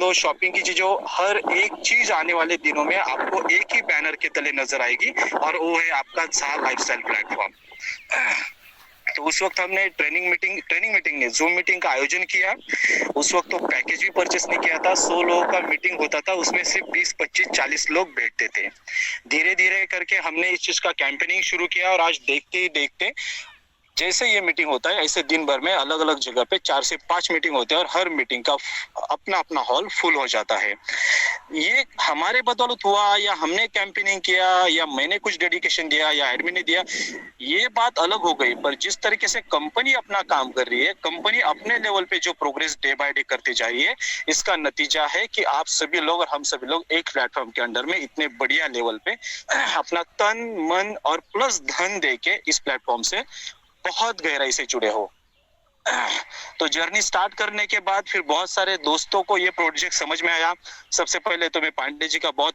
लो, shopping की चीजों, हर एक चीज आने वाले दिनों में आपको एक ही बैनर के तले नजर आएगी और वो है आपका झा लाइफस्टाइल प्लेटफॉर्म। तो उस वक्त हमने ट्रेनिंग मीटिंग ने जूम मीटिंग का आयोजन किया। उस वक्त तो पैकेज भी परचेस नहीं किया था, 100 लोगों का मीटिंग होता था, उसमें सिर्फ 20, 25, 40 लोग बैठते थे। धीरे धीरे करके हमने इस चीज का कैंपेनिंग शुरू किया और आज देखते ही देखते जैसे ये मीटिंग होता है ऐसे दिन भर में अलग अलग जगह पे 4 से 5 मीटिंग होते हैं और हर मीटिंग का अपना अपना हॉल फुल हो जाता है। ये हमारे बदौलत हुआ या हमने कैंपेनिंग किया या मैंने कुछ डेडिकेशन दिया या एडमिन ने दिया, ये बात अलग हो गई। पर जिस तरीके से कंपनी अपना काम कर रही है, कंपनी अपने लेवल पे जो प्रोग्रेस डे बाय डे करती जा रही है, इसका नतीजा है कि आप सभी लोग और हम सभी लोग एक प्लेटफॉर्म के अंडर में इतने बढ़िया लेवल पे अपना तन मन और प्लस धन दे के इस प्लेटफॉर्म से बहुत गहराई से जुड़े हो। तो जर्नी स्टार्ट करने के बाद फिर बहुत सारे दोस्तों को ये प्रोजेक्ट समझ में आया। सबसे पहले तो मैं पांडे जी का बहुत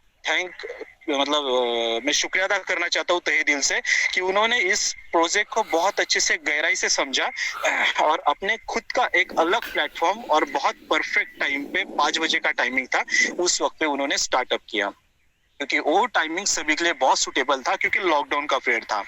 मैं शुक्रिया अदा करना चाहता हूँ तहे दिल से कि उन्होंने इस प्रोजेक्ट को बहुत अच्छे से गहराई से समझा और अपने खुद का एक अलग प्लेटफॉर्म और बहुत परफेक्ट टाइम पे 5 बजे का टाइमिंग था, उस वक्त पे उन्होंने स्टार्टअप किया, क्योंकि वो टाइमिंग सभी के लिए बहुत सुटेबल था क्योंकि लॉकडाउन का पीरियड था।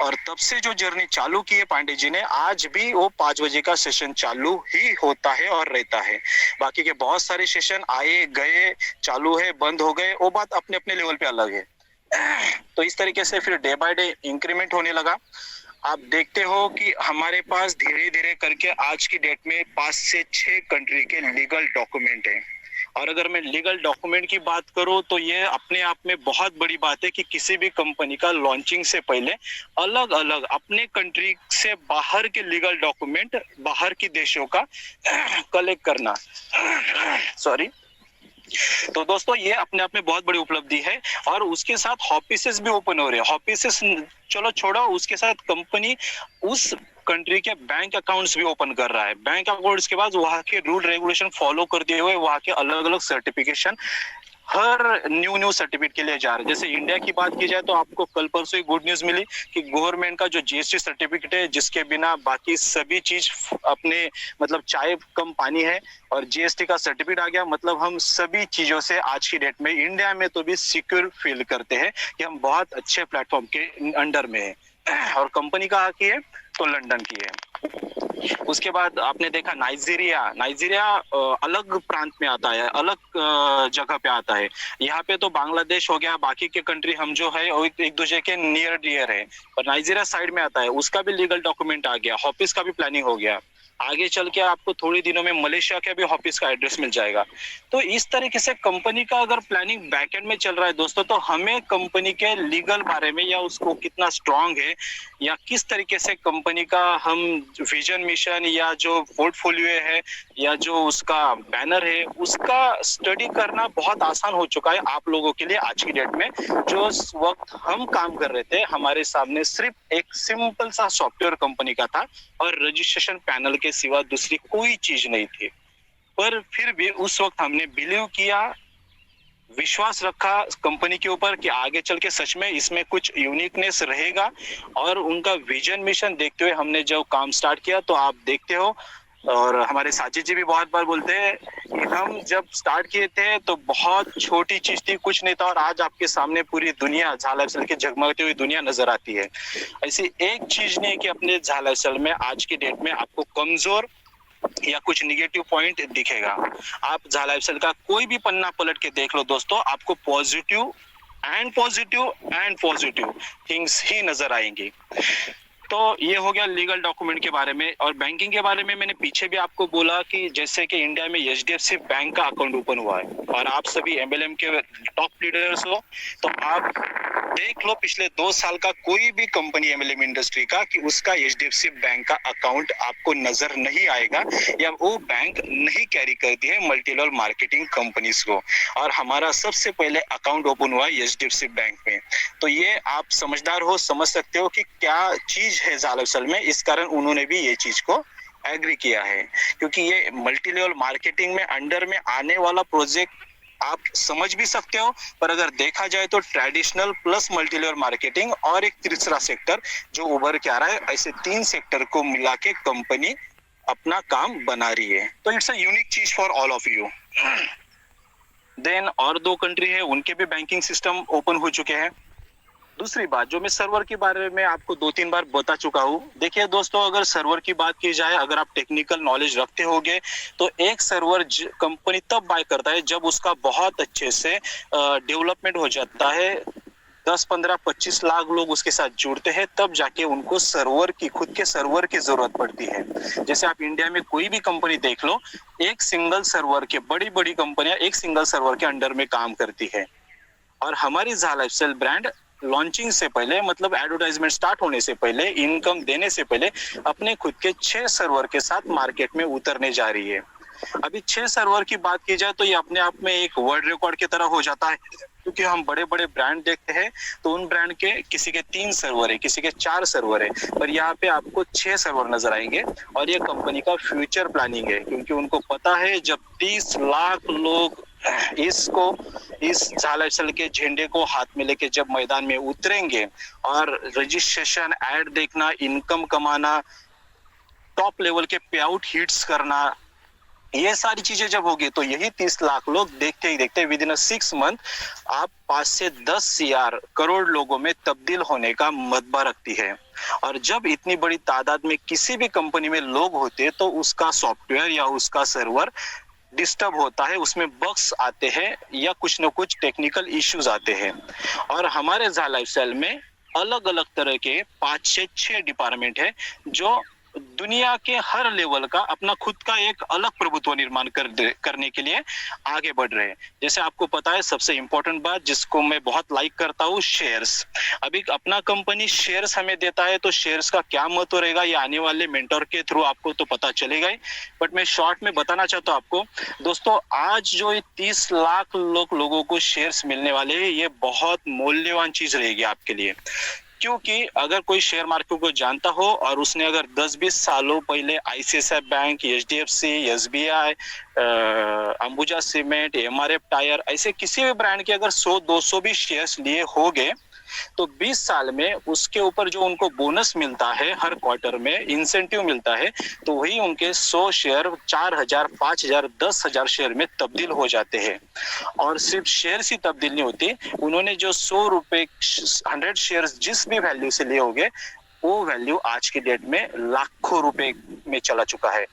और तब से जो जर्नी चालू की है पांडे जी ने, आज भी वो 5 बजे का सेशन चालू ही होता है और रहता है। बाकी के बहुत सारे सेशन आए गए, चालू है, बंद हो गए, वो बात अपने अपने लेवल पे अलग है। तो इस तरीके से फिर डे बाय डे इंक्रीमेंट होने लगा। आप देखते हो कि हमारे पास धीरे धीरे करके आज की डेट में 5 से 6 कंट्री के लीगल डॉक्यूमेंट है। और अगर मैं लीगल डॉक्यूमेंट की बात करूं तो ये अपने आप में बहुत बड़ी बात है कि किसी भी कंपनी का लॉन्चिंग से पहले अलग अलग अपने कंट्री से बाहर के लीगल डॉक्यूमेंट बाहर की देशों का कलेक्ट करना। सॉरी। तो दोस्तों ये अपने आप में बहुत बड़ी उपलब्धि है और उसके साथ ऑफिसेस भी ओपन हो रहे हैं। ऑफिसेस चलो छोड़ो, उसके साथ कंपनी उस कंट्री के बैंक अकाउंट्स भी ओपन कर रहा है। बैंक अकाउंट्स के बाद वहाँ के रूल रेगुलेशन फॉलो करते हुए वहाँ के अलग अलग सर्टिफिकेशन हर न्यू सर्टिफिकेट के लिए जा रहे हैं। जैसे इंडिया की बात की जाए तो आपको कल परसों ही गुड न्यूज मिली कि गवर्नमेंट का जो जीएसटी सर्टिफिकेट है, जिसके बिना बाकी सभी चीज अपने मतलब चाय कम पानी है, और जीएसटी का सर्टिफिकेट आ गया, मतलब हम सभी चीजों से आज की डेट में इंडिया में तो भी सिक्योर फील करते हैं कि हम बहुत अच्छे प्लेटफॉर्म के अंडर में है। और कंपनी कहाँ की है तो लंदन की है। उसके बाद आपने देखा नाइजीरिया अलग प्रांत में आता है, अलग जगह पे आता है। यहाँ पे तो बांग्लादेश हो गया, बाकी के कंट्री हम जो है एक दूसरे के नियर डियर है, और नाइजीरिया साइड में आता है, उसका भी लीगल डॉक्यूमेंट आ गया, ऑफिस का भी प्लानिंग हो गया। आगे चल के आपको थोड़ी दिनों में मलेशिया के भी ऑफिस का एड्रेस मिल जाएगा। तो इस तरीके से कंपनी का अगर प्लानिंग बैकएंड में चल रहा है दोस्तों, तो हमें कंपनी के लीगल बारे में या उसको कितना स्ट्रांग है या किस तरीके से कंपनी का हम विजन मिशन या जो पोर्टफोलियो है या जो उसका बैनर है उसका स्टडी करना बहुत आसान हो चुका है आप लोगों के लिए आज की डेट में। जो वक्त हम काम कर रहे थे हमारे सामने सिर्फ एक सिंपल सा सॉफ्टवेयर कंपनी का था और रजिस्ट्रेशन पैनल के सिवा दूसरी कोई चीज नहीं थी। पर फिर भी उस वक्त हमने बिलीव किया, विश्वास रखा कंपनी के ऊपर कि आगे चल के सच में इसमें कुछ यूनिकनेस रहेगा, और उनका विजन मिशन देखते हुए हमने जब काम स्टार्ट किया। तो आप देखते हो, और हमारे साजिद जी भी बहुत बार बोलते हैं कि हम जब स्टार्ट किए थे तो बहुत छोटी चीज थी, कुछ नहीं था, और आज आपके सामने पूरी दुनिया झा लाइफस्टाइल की जगमगाती हुई दुनिया नजर आती है। ऐसी एक चीज नहीं कि अपने झा लाइफस्टाइल में आज की डेट में आपको कमजोर या कुछ निगेटिव पॉइंट दिखेगा। आप झा लाइफस्टाइल का कोई भी पन्ना पलट के देख लो दोस्तों, आपको पॉजिटिव एंड पॉजिटिव थिंग्स ही नजर आएंगी। तो ये हो गया लीगल डॉक्यूमेंट के बारे में। और बैंकिंग के बारे में मैंने पीछे भी आपको बोला कि जैसे कि इंडिया में एचडीएफसी बैंक का अकाउंट ओपन हुआ है और आप सभी एमएलएम के टॉप लीडर्स हो, तो आप देख लो पिछले 2 साल का कोई भी कंपनी एमएलएम इंडस्ट्री का कि उसका एचडीएफसी बैंक का अकाउंट आपको नजर नहीं आएगा या वो बैंक नहीं कैरी करती है मल्टी लेवल मार्केटिंग कंपनीज को। और हमारा सबसे पहले अकाउंट ओपन हुआ एचडीएफसी बैंक में। तो ये आप समझदार हो, समझ सकते हो कि क्या चीज है झा लाइफस्टाइल में, इस कारण उन्होंने भी ये चीज को एग्री किया है, क्योंकि ये मल्टी लेवल मार्केटिंग में अंडर में आने वाला प्रोजेक्ट आप समझ भी सकते हो। पर अगर देखा जाए तो traditional plus multi level marketing और एक तीसरा सेक्टर जो उभर के आ रहा है, ऐसे 3 सेक्टर को मिला के कंपनी अपना काम बना रही है। तो इट्स अ यूनिक चीज for all of you. Then और 2 कंट्री है, उनके भी बैंकिंग सिस्टम ओपन हो चुके हैं। दूसरी बात, जो मैं सर्वर के बारे में आपको 2-3 बार बता चुका हूँ। देखिए दोस्तों, अगर सर्वर की बात की जाए, अगर आप टेक्निकल नॉलेज रखते होंगे, तो एक सर्वर कंपनी तब बाय करता है जब उसका बहुत अच्छे से डेवलपमेंट हो जाता है। 10, 15, 25 लाख लोग उसके साथ जुड़ते हैं, तब जाके उनको सर्वर की, खुद के सर्वर की जरूरत पड़ती है। जैसे आप इंडिया में कोई भी कंपनी देख लो, एक सिंगल सर्वर के, बड़ी-बड़ी कंपनियां एक सिंगल सर्वर के अंडर में काम करती है। और हमारी ज़ा लाइफस्टाइल ब्रांड लॉन्चिंग से पहले, मतलब एडवर्टाइजमेंट स्टार्ट होने से पहले, इनकम देने से पहले, अपने खुद के 6 सर्वर के साथ मार्केट में उतरने जा रही है। अभी 6 सर्वर की बात की जाए तो ये अपने आप में एक वर्ल्ड रिकॉर्ड की तरह हो जाता है, क्योंकि हम बड़े-बड़े ब्रांड देखते हैं तो उन ब्रांड के किसी के 3 सर्वर है, किसी के 4 सर्वर है, पर यहाँ पे आपको 6 सर्वर नजर आएंगे। और ये कंपनी का फ्यूचर प्लानिंग है, क्योंकि उनको पता है जब 30 लाख लोग इस ज़ा लाइफस्टाइल के झंडे को हाथ में लेके जब मैदान में उतरेंगे, और रजिस्ट्रेशन, एड देखना, इनकम कमाना, टॉप लेवल के पे आउट हिट्स करना, ये सारी चीजें जब होगी, तो यही 30 लाख लोग देखते ही देखते विद इन 6 मंथ आप 5 से 10 करोड़ लोगों में तब्दील होने का मतबा रखती है। और जब इतनी बड़ी तादाद में किसी भी कंपनी में लोग होते, तो उसका सॉफ्टवेयर या उसका सर्वर डिस्टर्ब होता है, उसमें बग्स आते हैं या कुछ न कुछ टेक्निकल इश्यूज आते हैं। और हमारे ज़ा लाइफस्टाइल में अलग अलग तरह के 5 से 6 डिपार्टमेंट है, जो दुनिया के हर लेवल का अपना खुद का एक अलग प्रभुत्व निर्माण करने के लिए आगे बढ़ रहे हैं। जैसे आपको पता है, सबसे इंपॉर्टेंट बात जिसको मैं बहुत लाइक करता हूँ, शेयर्स। अभी अपना कंपनी शेयर्स हमें देता है, तो शेयर्स का क्या महत्व रहेगा ये आने वाले मेंटर के थ्रू आपको तो पता चलेगा ही, बट मैं शॉर्ट में बताना चाहता हूँ आपको। दोस्तों, आज जो ये 30 लाख लोगों को शेयर्स मिलने वाले हैं, ये बहुत मूल्यवान चीज रहेगी आपके लिए। क्योंकि अगर कोई शेयर मार्केट को जानता हो और उसने अगर 10-20 सालों पहले ICICI bank, HDFC, SBI, Ambuja cement, MRF tyre, ऐसे किसी भी ब्रांड के अगर 100-200 भी शेयर्स लिए होंगे, तो 20 साल में उसके ऊपर जो उनको बोनस मिलता है, हर क्वार्टर में इंसेंटिव मिलता है, तो वही उनके 100 शेयर 4000, 5000, 10,000 शेयर में तब्दील हो जाते हैं। और सिर्फ शेयर ही तब्दील नहीं होती, उन्होंने जो 100 रुपए 100 शेयर जिस भी वैल्यू से लिए होंगे, वो वैल्यू आज की डेट में लाखों रुपए में चला चुका है।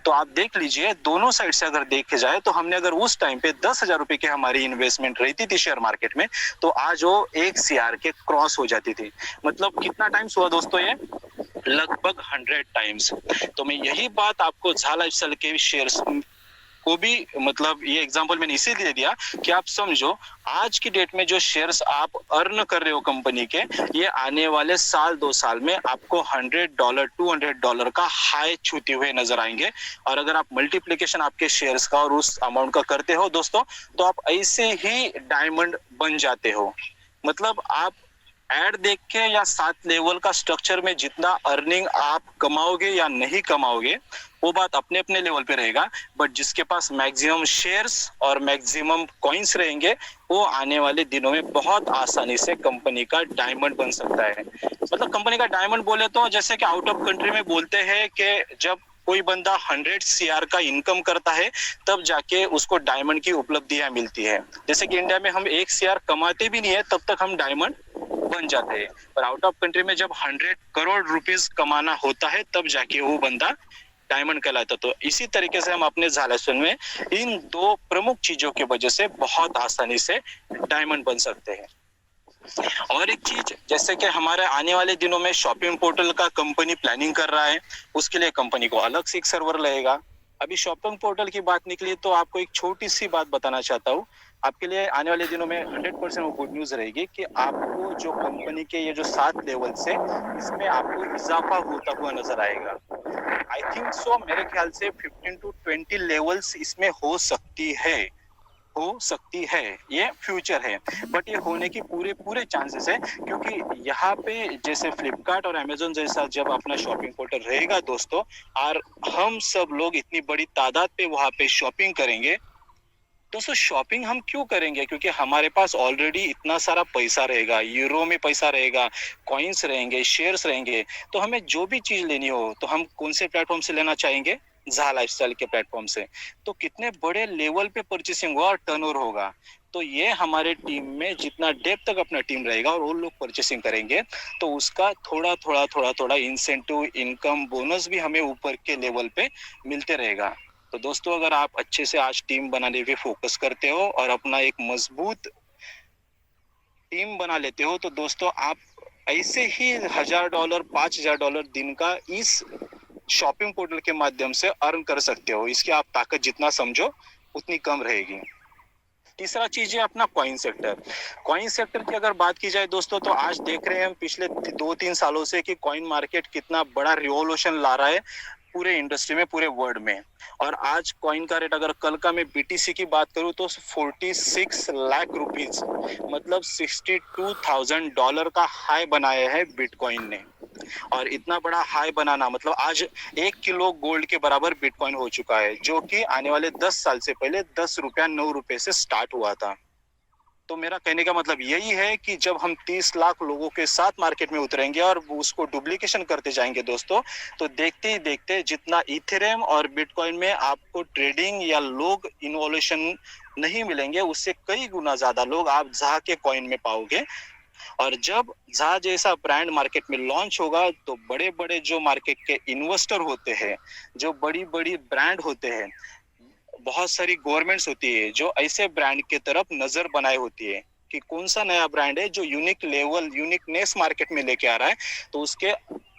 तो आप देख लीजिए, दोनों साइड से अगर देखे जाए, तो हमने अगर उस टाइम पे 10,000 रुपए की हमारी इन्वेस्टमेंट रहती थी शेयर मार्केट में, तो आज वो 1 CR के क्रॉस हो जाती थी। मतलब कितना टाइम्स हुआ दोस्तों ये? लगभग 100 टाइम्स। तो मैं यही बात आपको ज़ा लाइफस्टाइल के शेयर्स को भी, मतलब ये एग्जांपल मैंने इसीलिए दे दिया कि आप समझो, आज की डेट में जो शेयर्स आप अर्न कर रहे हो कंपनी के, ये आने वाले साल 2 साल में आपको $100, $200 का हाई छूते हुए नजर आएंगे। और अगर आप मल्टीप्लिकेशन आपके शेयर्स का और उस अमाउंट का करते हो दोस्तों, तो आप ऐसे ही डायमंड बन जाते हो। मतलब आप एड देख के या 7 लेवल का स्ट्रक्चर में जितना अर्निंग आप कमाओगे या नहीं कमाओगे, वो बात अपने अपने लेवल पे रहेगा, बट जिसके पास मैक्सिमम शेयर्स और मैक्सिमम कॉइन्स रहेंगे, वो आने वाले दिनों में बहुत आसानी से कंपनी का डायमंड बन सकता है। मतलब कंपनी का डायमंड बोले तो जैसे कि आउट ऑफ कंट्री में बोलते हैं कि जब कोई बंदा 100 CR का इनकम करता है, तब जाके उसको डायमंड की उपलब्धियां मिलती है। जैसे कि इंडिया में हम 1 CR कमाते भी नहीं है, तब तक हम डायमंड बन जाते हैं, पर आउट ऑफ कंट्री में जब 100 करोड़ रुपीस कमाना होता है, तब जाके वो बंदा डायमंड कहलाता। तो इसी तरीके से हम अपने ज़ा लाइफस्टाइल में इन 2 प्रमुख चीजों की वजह से बहुत आसानी से डायमंड बन सकते हैं। और एक चीज, जैसे कि हमारे आने वाले दिनों में शॉपिंग पोर्टल का कंपनी प्लानिंग कर रहा है, उसके लिए कंपनी को अलग से एक सर्वर लगेगा। अभी शॉपिंग पोर्टल की बात निकली, तो आपको एक छोटी सी बात बताना चाहता हूँ। आपके लिए आने वाले दिनों में 100% वो गुड न्यूज रहेगी कि आपको जो कंपनी के ये जो 7 लेवल से, इसमें आपको इजाफा होता हुआ नजर आएगा। आई थिंक सो, मेरे ख्याल से 15 to 20 लेवल्स इसमें हो सकती है, ये फ्यूचर है, बट ये होने की पूरे चांसेस है। क्योंकि यहाँ पे जैसे फ्लिपकार्ट और अमेजोन जैसा जब अपना शॉपिंग पोर्टल रहेगा दोस्तों, और हम सब लोग इतनी बड़ी तादाद पे वहाँ पे शॉपिंग करेंगे, दोस्तों शॉपिंग हम क्यों करेंगे? क्योंकि हमारे पास ऑलरेडी इतना सारा पैसा रहेगा, यूरो में पैसा रहेगा, कॉइन्स रहेंगे, शेयर्स रहेंगे। तो हमें जो भी चीज लेनी हो, तो हम कौन से प्लेटफॉर्म से लेना चाहेंगे? ZA लाइफस्टाइल के प्लेटफॉर्म से, तो कितने बड़े लेवल पे परचेसिंग होगा और टर्नओवर होगा। तो ये हमारे टीम में जितना डेप्थ तक अपना टीम रहेगा और वो लोग परचेसिंग करेंगे, तो उसका थोड़ा थोड़ा थोड़ा थोड़ा इंसेंटिव, इनकम, बोनस भी हमें ऊपर के लेवल पे मिलते रहेगा। तो दोस्तों, अगर आप अच्छे से आज टीम बनाने पे फोकस करते हो और अपना एक मजबूत टीम बना लेते हो, तो दोस्तों आप ऐसे ही $1000, $5000 दिन का इस शॉपिंग पोर्टल के माध्यम से अर्न कर सकते हो। इसकी आप ताकत जितना समझो उतनी कम रहेगी। तीसरा चीज है अपना कॉइन सेक्टर। कॉइन सेक्टर की अगर बात की जाए दोस्तों, तो आज देख रहे हैं हम पिछले 2-3 सालों से कि कॉइन मार्केट कितना बड़ा रिवॉल्यूशन ला रहा है पूरे इंडस्ट्री में, पूरे वर्ल्ड में। और आज कॉइन का रेट, अगर कल का मैं बीटीसी की बात करूं तो 46 लाख रुपीज, मतलब $62,000 का हाई बनाया है बिटकॉइन ने। और इतना बड़ा हाई बनाना मतलब आज 1 किलो गोल्ड के बराबर बिटकॉइन हो चुका है, जो कि आने वाले 10 साल से पहले 10 रुपया 9 रुपए से स्टार्ट हुआ था। तो मेरा कहने का मतलब यही है कि जब हम 30 लाख लोगों के साथ मार्केट में उतरेंगे और उसको डुप्लीकेशन करते जाएंगे दोस्तों, तो देखते ही देखते जितना इथेरियम और बिटकॉइन में आपको ट्रेडिंग या लोग इन्वोल्यूशन नहीं मिलेंगे, उससे कई गुना ज्यादा लोग आप ZA के कॉइन में पाओगे। और जब ZA जैसा ब्रांड मार्केट में लॉन्च होगा, तो बड़े बड़े जो मार्केट के इन्वेस्टर होते हैं, जो बड़ी बड़ी ब्रांड होते हैं, बहुत सारी गवर्नमेंट्स होती है जो ऐसे ब्रांड के तरफ नजर बनाए होती है कि कौन सा नया ब्रांड है जो यूनिक लेवल, यूनिकनेस मार्केट में लेके आ रहा है, तो उसके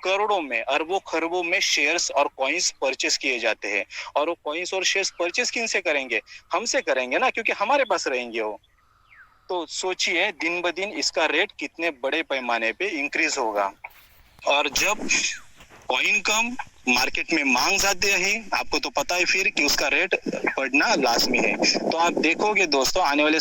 करोड़ों में, अरबों खरबों में शेयर्स और कॉइन्स परचेस किए जाते हैं। और वो कॉइन्स और शेयर्स परचेस किन से करेंगे? हमसे करेंगे ना, क्योंकि हमारे पास रहेंगे वो। तो सोचिए दिन ब दिन इसका रेट कितने बड़े पैमाने पे इंक्रीज होगा। और जब कॉइन कम, मार्केट में मांग ज्यादा है, आपको तो पता है फिर कि उसका रेट बढ़ना लाजमी है। तो आप देखोगे दोस्तों, आने वाले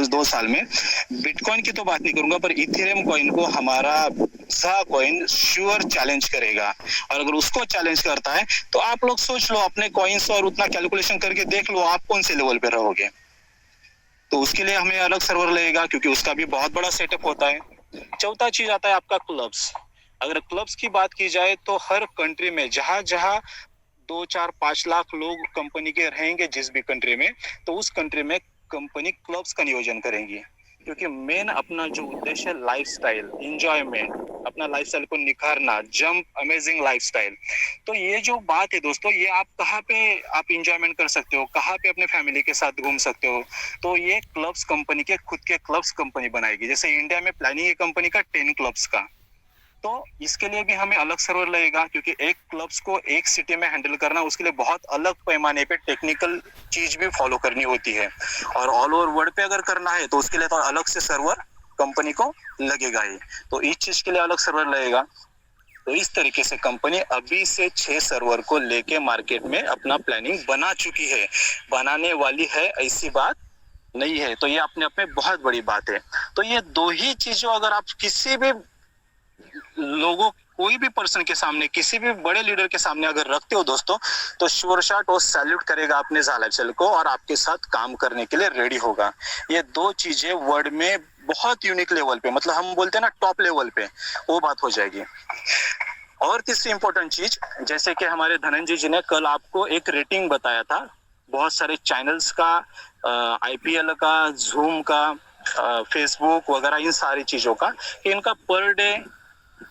2 साल में, बिटकॉइन की तो बात नहीं करूंगा, पर इथेरियम कॉइन को हमारा ZA कॉइन श्योर चैलेंज करेगा। और अगर उसको चैलेंज करता है, तो आप लोग सोच लो अपने कॉइन्स और उतना कैलकुलेशन करके देख लो आप कौन से लेवल पे रहोगे। तो उसके लिए हमें अलग सर्वर लगेगा, क्योंकि उसका भी बहुत बड़ा सेटअप होता है। चौथा चीज आता है आपका क्लब्स। अगर क्लब्स की बात की जाए, तो हर कंट्री में जहां जहां 2-4-5 लाख लोग कंपनी के रहेंगे, जिस भी कंट्री में, तो उस कंट्री में कंपनी क्लब्स का नियोजन करेंगी। क्योंकि मेन अपना जो उद्देश्य है लाइफस्टाइल, एंजॉयमेंट, अपना लाइफस्टाइल को निखारना, जंप, अमेजिंग लाइफस्टाइल। तो ये जो बात है दोस्तों, ये आप कहाँ पे आप एंजॉयमेंट कर सकते हो, कहाँ पे अपने फैमिली के साथ घूम सकते हो, तो ये क्लब्स कंपनी के खुद के क्लब्स कंपनी बनाएगी। जैसे इंडिया में प्लानिंग है कंपनी का 10 क्लब्स का, तो इसके लिए भी हमें अलग सर्वर लगेगा, क्योंकि एक क्लब्स को एक सिटी में हैंडल करना, उसके लिए बहुत अलग पैमाने पे टेक्निकल चीज भी फॉलो करनी होती है। और ऑल ओवर वर्ल्ड पे अगर करना है, तो उसके लिए तो अलग से सर्वर कंपनी को लगेगा ही। तो इस चीज के लिए अलग सर्वर लगेगा। तो इस तरीके से कंपनी अभी से 6 सर्वर को लेके मार्केट में अपना प्लानिंग बना चुकी है, बनाने वाली है, ऐसी बात नहीं है। तो ये अपने आप में बहुत बड़ी बात है। तो ये 2 ही चीजों अगर आप किसी भी लोगों, कोई भी पर्सन के सामने, किसी भी बड़े लीडर के सामने अगर रखते हो दोस्तों, तो श्योर शॉट वो सैल्यूट करेगा अपने ZA लाइफस्टाइल को और आपके साथ काम करने के लिए रेडी होगा। ये 2 चीजें वर्ल्ड में बहुत यूनिक लेवल पे, मतलब हम बोलते हैं ना टॉप लेवल पे, वो बात हो जाएगी। और तीसरी इंपॉर्टेंट चीज, जैसे कि हमारे धनंजय जी ने कल आपको एक रेटिंग बताया था बहुत सारे चैनल्स का, IPL का, जूम का, फेसबुक वगैरह, इन सारी चीजों का, कि इनका पर डे,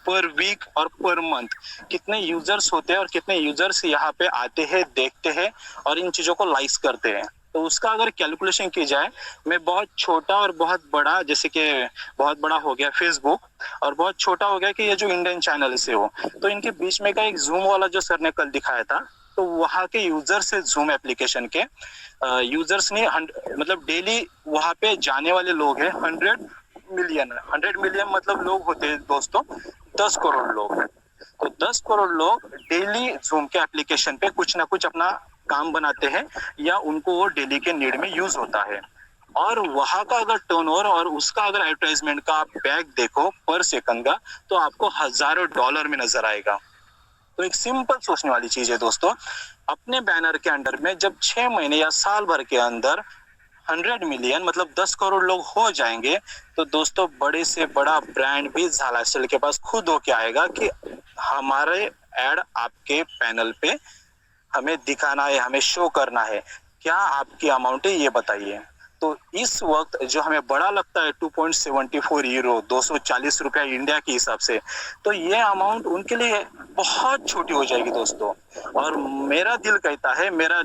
पर वीक और पर मंथ कितने यूजर्स होते हैं और कितने यूजर्स यहाँ पे आते हैं, देखते हैं और इन चीजों को लाइक्स करते हैं। तो उसका अगर कैलकुलेशन की जाए, मैं बहुत छोटा और बहुत बड़ा, जैसे कि बहुत बड़ा हो गया फेसबुक और बहुत छोटा हो गया कि ये जो इंडियन चैनल से हो, तो इनके बीच में का एक जूम वाला जो सर ने कल दिखाया था, तो वहाँ के यूजर से, जूम एप्लीकेशन के यूजर्स ने मतलब डेली वहाँ पे जाने वाले लोग हैं 100 मिलियन मतलब लोग होते हैं दोस्तों 10 करोड़ लोग। तो 10 करोड़ लोग डेली जूम के एप्लीकेशन पे कुछ ना कुछ अपना काम बनाते हैं या उनको वो डेली के नीड में यूज होता है। और वहां का अगर टर्नओवर और उसका अगर एडवर्टाइजमेंट का आप बैक देखो पर सेकंड का, तो आपको हजारों डॉलर में नजर आएगा। तो एक सिंपल सोचने वाली चीज है दोस्तों, अपने बैनर के अंडर में जब 6 महीने या साल भर के अंदर 100 मिलियन मतलब 10 करोड़ लोग हो जाएंगे, तो दोस्तों बड़े से बड़ा ब्रांड भी ZA लाइफस्टाइल के पास खुद होके आएगा कि हमारे एड आपके पैनल पे हमें दिखाना है, हमें शो करना है। क्या आपकी अमाउंट है ये बताइए। तो इस वक्त जो हमें बड़ा लगता है 2.74 यूरो, 240 रुपया इंडिया के हिसाब से, तो ये अमाउंट उनके लिए बहुत छोटी हो जाएगी दोस्तों। और मेरा दिल कहता है, मेरा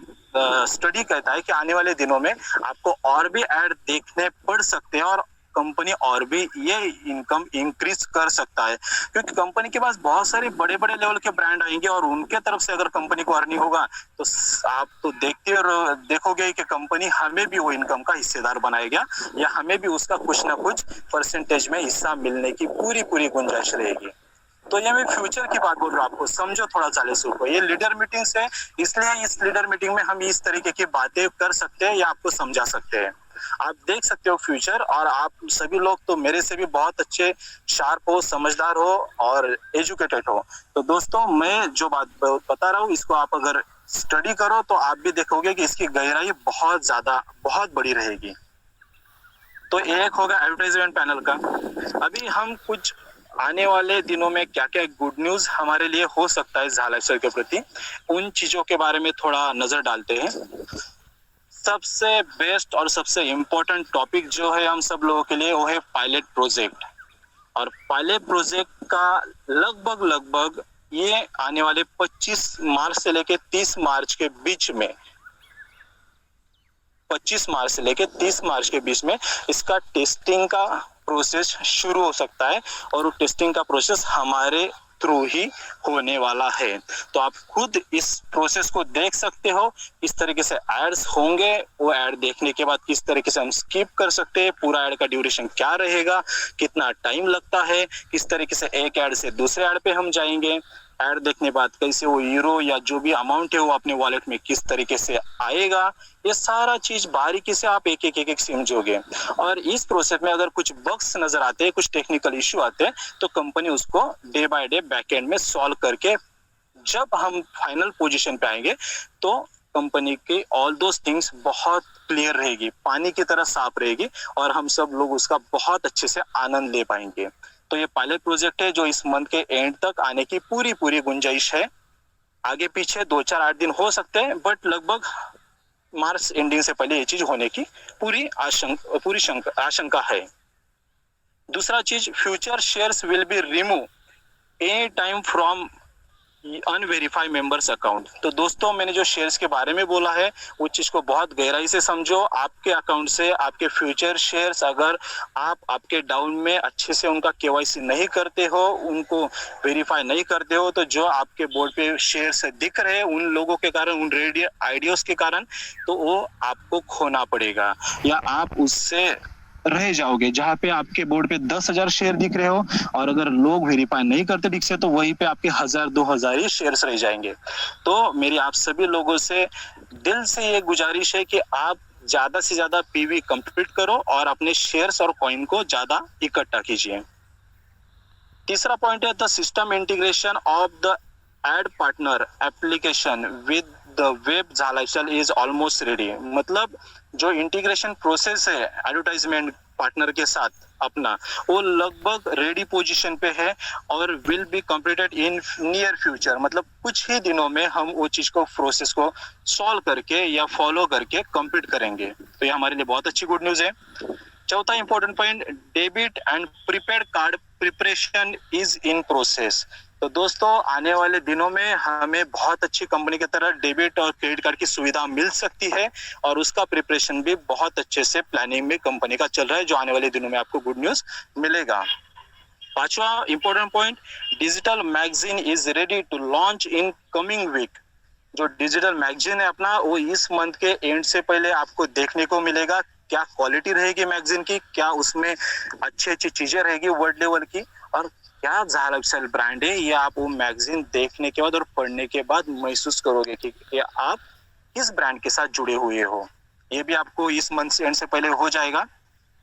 स्टडी कहता है कि आने वाले दिनों में आपको और भी ऐड देखने पड़ सकते हैं और कंपनी और भी ये इनकम इंक्रीज कर सकता है, क्योंकि कंपनी के पास बहुत सारे बड़े बड़े लेवल के ब्रांड आएंगे और उनके तरफ से अगर कंपनी को अर्निंग होगा तो आप तो देखोगे कि कंपनी हमें भी वो इनकम का हिस्सेदार बनाएगा या हमें भी उसका कुछ ना कुछ परसेंटेज में हिस्सा मिलने की पूरी पूरी गुंजाइश रहेगी। तो ये मैं फ्यूचर की बात बोल रहा हूँ, आपको समझो थोड़ा चालीस को। ये लीडर मीटिंग्स है, इसलिए इस लीडर मीटिंग में हम इस तरीके की बातें कर सकते हैं या आपको समझा सकते हैं। आप देख सकते हो फ्यूचर, और आप सभी लोग तो मेरे से भी बहुत अच्छे, शार्प हो, समझदार हो और एजुकेटेड हो। तो दोस्तों मैं जो बात बता रहा हूँ इसको आप अगर स्टडी करो तो आप भी देखोगे कि इसकी गहराई बहुत ज्यादा, बहुत बड़ी रहेगी। तो एक होगा एडवर्टाइजमेंट पैनल का। अभी हम कुछ आने वाले दिनों में क्या क्या गुड न्यूज हमारे लिए हो सकता है झाला लाइफस्टाइल के प्रति, उन चीजों के बारे में थोड़ा नजर डालते हैं। सबसे बेस्ट और सबसे इम्पोर्टेंट टॉपिक जो है हम सब लोगों के लिए वो है पायलट प्रोजेक्ट। और पायलट प्रोजेक्ट का लगभग ये आने वाले 25 मार्च से लेके 30 मार्च के बीच में, 25 मार्च से लेके 30 मार्च के बीच में इसका टेस्टिंग का प्रोसेस शुरू हो सकता है और वो टेस्टिंग का प्रोसेस हमारे थ्रू ही होने वाला है। तो आप खुद इस प्रोसेस को देख सकते हो, इस तरीके से एड्स होंगे, वो एड देखने के बाद किस तरीके से हम स्किप कर सकते हैं, पूरा एड का ड्यूरेशन क्या रहेगा, कितना टाइम लगता है, किस तरीके से एक एड से दूसरे एड पे हम जाएंगे, एड देखने बाद कैसे वो यूरो या जो भी अमाउंट है वो अपने वॉलेट में किस तरीके से आएगा, ये सारा चीज बारीकी से आप एक एक समझोगे। और इस प्रोसेस में अगर कुछ बग्स नजर आते हैं, कुछ टेक्निकल इश्यू आते हैं, तो कंपनी उसको डे बाय डे बैकएंड में सॉल्व करके जब हम फाइनल पोजीशन पे आएंगे तो कंपनी की ऑल दोस थिंग्स बहुत क्लियर रहेगी, पानी की तरह साफ रहेगी और हम सब लोग उसका बहुत अच्छे से आनंद ले पाएंगे। तो ये पायलट प्रोजेक्ट है जो इस मंथ के एंड तक आने की पूरी पूरी गुंजाइश है। आगे पीछे 2-4-8 दिन हो सकते हैं, बट लगभग मार्च एंडिंग से पहले ये चीज होने की पूरी आशंका है। दूसरा चीज, future shares will be remove any time from unverified members account. तो दोस्तों मैंने जो शेयर्स के बारे में बोला है उस चीज को बहुत गहराई से समझो। आपके अकाउंट से आपके फ्यूचर शेयर्स अगर आप आपके डाउन में अच्छे से उनका केवाईसी नहीं करते हो, उनको वेरीफाई नहीं करते हो, तो जो आपके बोर्ड पे शेयर्स दिख रहे हैं उन लोगों के कारण, उन रेडियो आइडियोस के कारण, तो वो आपको खोना पड़ेगा या आप उससे रह जाओगे। जहाँ पे आपके बोर्ड पे 10,000 शेयर दिख रहे हो और अगर लोग वेरीफाई नहीं करते ठीक से, तो वहीं पे आपके 1,000-2,000 ही शेयर्स रह जाएंगे। तो मेरी आप सभी लोगों से दिल से ये गुजारिश है कि आप ज्यादा से ज्यादा पीवी कंप्लीट करो और अपने शेयर्स और कॉइन को ज्यादा इकट्ठा कीजिए। तीसरा पॉइंट है the system integration of the ad partner application with the web झाला लाइफस्टाइल इज ऑलमोस्ट रेडी। मतलब जो इंटीग्रेशन प्रोसेस है एडवर्टाइजमेंट पार्टनर के साथ अपना, वो लगभग रेडी पोजीशन पे है और will be completed in near future. मतलब कुछ ही दिनों में हम वो चीज को, प्रोसेस को सॉल्व करके या फॉलो करके कंप्लीट करेंगे। तो ये हमारे लिए बहुत अच्छी गुड न्यूज है। चौथा important point, debit and prepaid card preparation is in process. तो दोस्तों आने वाले दिनों में हमें बहुत अच्छी कंपनी की तरह डेबिट और क्रेडिट कार्ड की सुविधा मिल सकती है और उसका प्रिपरेशन भी बहुत अच्छे से प्लानिंग में कंपनी का चल रहा है, जो आने वाले दिनों में आपको गुड न्यूज मिलेगा। पांचवा important point, digital magazine is ready to launch in coming week. जो डिजिटल मैगजीन है अपना, वो इस मंथ के एंड से पहले आपको देखने को मिलेगा। क्या क्वालिटी रहेगी मैगजीन की, क्या उसमें अच्छी अच्छी चीजें रहेगी वर्ल्ड लेवल की, और क्या झाला लाइफस्टाइल ब्रांड है, ये आप वो मैगजीन देखने के बाद और पढ़ने के बाद महसूस करोगे कि आप किस ब्रांड के साथ जुड़े हुए हो। ये भी आपको इस मंथ एंड से पहले हो जाएगा।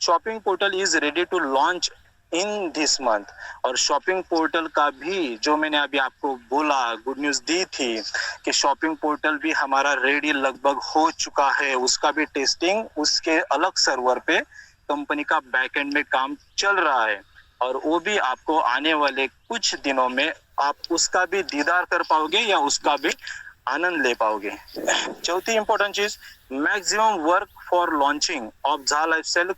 Shopping portal is ready to launch in this month. और शॉपिंग पोर्टल का भी जो मैंने अभी आपको बोला, गुड न्यूज दी थी कि शॉपिंग पोर्टल भी हमारा रेडी लगभग हो चुका है। उसका भी टेस्टिंग उसके अलग सर्वर पे कंपनी का बैकएंड में काम चल रहा है और वो भी आपको आने वाले कुछ दिनों में आप उसका भी दीदार कर पाओगे या उसका भी आनंद ले पाओगे। चौथी इंपॉर्टेंट चीज, maximum work for launching of Jha lifestyle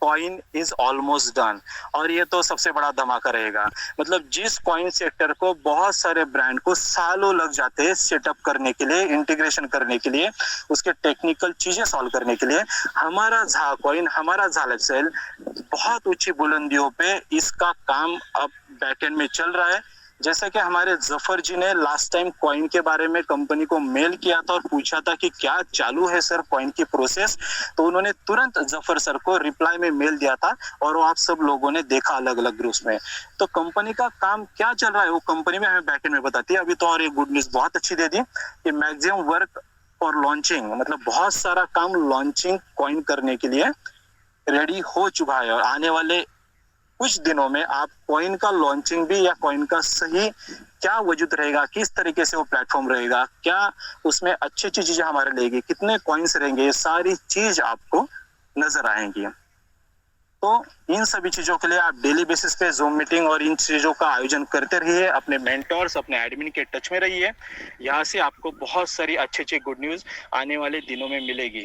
coin is almost done. और ये तो सबसे बड़ा धमाका रहेगा, मतलब जिस कॉइन सेक्टर को बहुत सारे ब्रांड को सालों लग जाते हैं सेटअप करने के लिए, इंटीग्रेशन करने के लिए, उसके टेक्निकल चीजें सॉल्व करने के लिए, हमारा झा कॉइन, हमारा झा लाइफस्टाइल बहुत ऊंची बुलंदियों पे इसका काम अब बैकएंड में चल रहा है। जैसे कि हमारे जफर जी ने लास्ट टाइम कॉइन के बारे में कंपनी को मेल किया था और पूछा था कि क्या चालू है सर कॉइन की प्रोसेस, तो उन्होंने तुरंत जफर सर को रिप्लाई में मेल दिया था और वो आप सब लोगों ने देखा अलग अलग ग्रुप्स में। तो कंपनी का काम क्या चल रहा है वो कंपनी में हमें बैकएंड में बताती है। अभी तो और एक गुड न्यूज बहुत अच्छी दे दी कि मैक्सिमम वर्क फॉर लॉन्चिंग, मतलब बहुत सारा काम लॉन्चिंग कॉइन करने के लिए रेडी हो चुका है और आने वाले कुछ दिनों में आप कॉइन का लॉन्चिंग भी या कॉइन का सही क्या वजूद रहेगा, किस तरीके से वो प्लेटफॉर्म रहेगा, क्या उसमें अच्छी अच्छी चीजें हमारे लेगी, कितने कॉइन्स रहेंगे, ये सारी चीज आपको नजर आएंगी। तो इन सभी चीजों के लिए आप डेली बेसिस पे जूम मीटिंग और इन चीजों का आयोजन करते रहिए, अपने मेंटोर्स, अपने एडमिन के टच में रहिए। यहाँ से आपको बहुत सारी अच्छी अच्छी गुड न्यूज आने वाले दिनों में मिलेगी।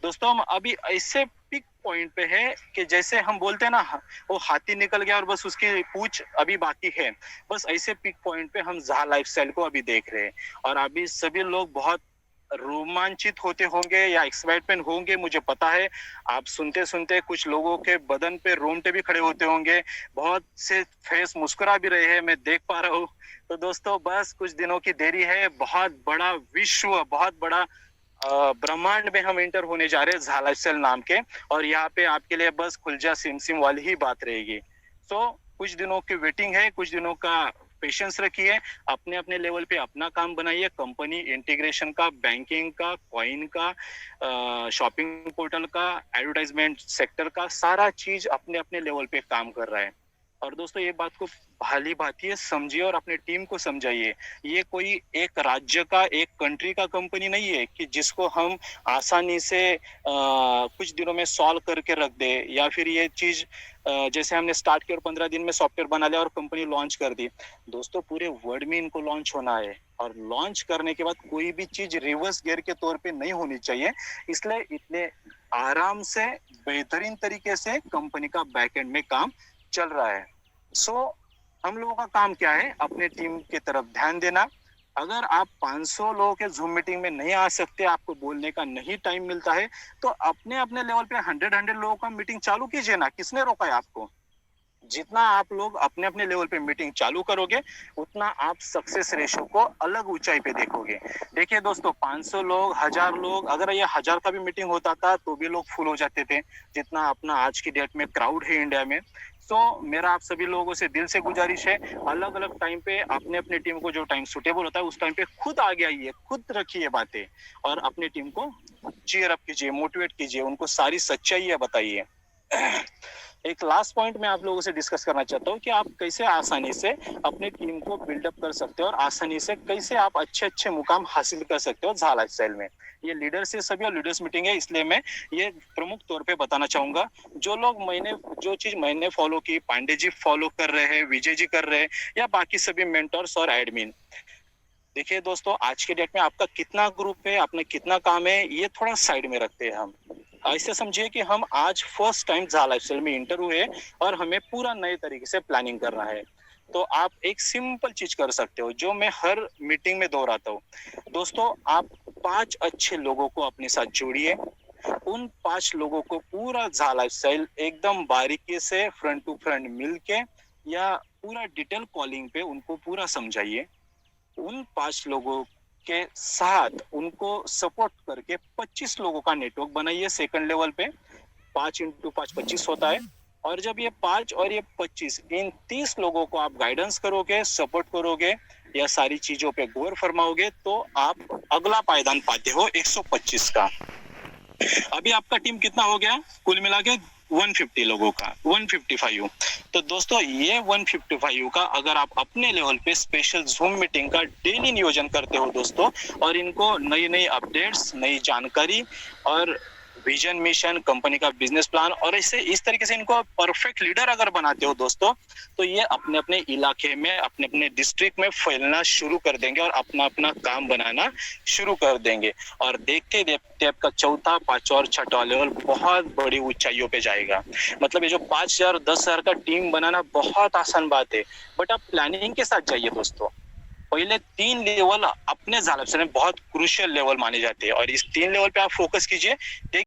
दोस्तों हम अभी ऐसे पिक पॉइंट पे है कि जैसे हम बोलते हैं ना, वो हाथी निकल गया और बस उसकी पूंछ अभी बाकी है, बस ऐसे पिक पॉइंट पे हम झा लाइफस्टाइल को अभी देख रहे हैं। और अभी सभी लोग बहुत रोमांचित होते होंगे या एक्साइटमेंट होंगे, मुझे पता है। आप सुनते सुनते कुछ लोगों के बदन पे रोंगटे भी खड़े होते होंगे, बहुत से फेस मुस्कुरा भी रहे हैं, मैं देख पा रहा हूँ। तो दोस्तों बस कुछ दिनों की देरी है, बहुत बड़ा विश्व, बहुत बड़ा ब्रह्मांड में हम एंटर होने जा रहे हैं झा लाइफस्टाइल नाम के। और यहाँ पे आपके लिए बस खुलजा सिम सिम वाली ही बात रहेगी। तो कुछ दिनों की वेटिंग है, कुछ दिनों का पेशेंस रखिए, अपने अपने लेवल पे अपना काम बनाइए। कंपनी इंटीग्रेशन का, बैंकिंग का, कॉइन का, शॉपिंग पोर्टल का, एडवर्टाइजमेंट सेक्टर का, सारा चीज अपने अपने लेवल पे काम कर रहा है। और दोस्तों ये बात को भाली भांति समझिए और अपने टीम को समझाइए। ये कोई एक राज्य का, एक कंट्री का कंपनी नहीं है कि जिसको हम आसानी से कुछ दिनों में सॉल्व करके रख दे, या फिर ये चीज जैसे हमने स्टार्ट किया और 15 दिन में सॉफ्टवेयर बना लिया और कंपनी लॉन्च कर दी। दोस्तों पूरे वर्ल्ड में इनको लॉन्च होना है और लॉन्च करने के बाद कोई भी चीज रिवर्स गियर के तौर पे नहीं होनी चाहिए। इसलिए इतने आराम से, बेहतरीन तरीके से कंपनी का बैकएंड में काम चल रहा है। हम लोगों का काम क्या है, अपने टीम की तरफ ध्यान देना। अगर आप 500 लोगों के जूम मीटिंग में नहीं आ सकते, आपको बोलने का नहीं टाइम मिलता है, तो अपने अपने लेवल पे 100 लोगों का मीटिंग चालू कीजिए ना। किसने रोका है आपको? जितना आप लोग अपने अपने लेवल पे मीटिंग चालू करोगे, उतना आप सक्सेस रेशो को अलग ऊंचाई पे देखोगे। देखिए दोस्तों, 500 लोग, 1000 लोग, अगर ये 1000 का भी मीटिंग होता था तो भी लोग फुल हो जाते थे, जितना अपना आज की डेट में क्राउड है इंडिया में। तो मेरा आप सभी लोगों से दिल से गुजारिश है, अलग अलग टाइम पे अपने अपने टीम को जो टाइम सुटेबल होता है उस टाइम पे खुद आगे आइए, खुद रखिए बातें और अपने टीम को चीयर अप कीजिए, मोटिवेट कीजिए, उनको सारी सच्चाई बताइए। एक लास्ट पॉइंट मैं आप लोगों से डिस्कस करना चाहता हूँ कि आप कैसे आसानी से अपने टीम को बिल्डअप कर सकते हो और आसानी से कैसे आप अच्छे अच्छे मुकाम हासिल कर सकते हो झा लाइफस्टाइल में। ये लीडर से सभी और लीडर्स मीटिंग है, इसलिए मैं ये प्रमुख तौर पे बताना चाहूंगा। जो चीज मैंने फॉलो की, पांडे जी फॉलो कर रहे हैं, विजय जी कर रहे हैं, या बाकी सभी मेंटर्स और एडमिन। देखिए दोस्तों, आज के डेट में आपका कितना ग्रुप है, आपने कितना काम है, ये थोड़ा साइड में रखते हैं हम। ऐसे समझिए कि हम आज फर्स्ट टाइम झा लाइफस्टाइल में इंटर हुए और हमें पूरा नए तरीके से प्लानिंग करना है। तो आप एक सिंपल चीज कर सकते हो जो मैं हर मीटिंग में दोहराता हूँ। दोस्तों, आप 5 अच्छे लोगों को अपने साथ जोड़िए, उन 5 लोगों को पूरा झा लाइफस्टाइल एकदम बारीकी से फ्रंट टू फ्रंट मिलके या पूरा डिटेल कॉलिंग पे उनको पूरा समझाइए। उन 5 लोगों के साथ उनको सपोर्ट करके 25 लोगों का नेटवर्क बनाइए सेकंड लेवल पे। 5 × 5 25 होता है। और जब ये 5 और ये 25, इन 30 लोगों को आप गाइडेंस करोगे, सपोर्ट करोगे या सारी चीजों पे गौर फरमाओगे, तो आप अगला पायदान पाते हो 125 का। अभी आपका टीम कितना हो गया कुल मिला के? 150 लोगों का, 155। तो दोस्तों, ये 155 का अगर आप अपने लेवल पे स्पेशल जूम मीटिंग का डेली नियोजन करते हो दोस्तों, और इनको नई नई अपडेट्स, नई जानकारी और विजन मिशन, कंपनी का बिजनेस प्लान, और इस तरीके से इनको परफेक्ट लीडर अगर बनाते हो दोस्तों, तो ये अपने अपने इलाके में, अपने अपने डिस्ट्रिक्ट में फैलना शुरू कर देंगे और अपना अपना काम बनाना शुरू कर देंगे। और देखते देखते आपका चौथा, पांचवा और छठा लेवल बहुत बड़ी ऊंचाइयों पे जाएगा। मतलब ये जो 5,000 10,000 का टीम बनाना बहुत आसान बात है, बट आप प्लानिंग के साथ जाइए दोस्तों। पहले 3 लेवल अपने हिसाब से बहुत क्रूशियल लेवल माने जाते हैं, और इस 3 लेवल पे आप फोकस कीजिए।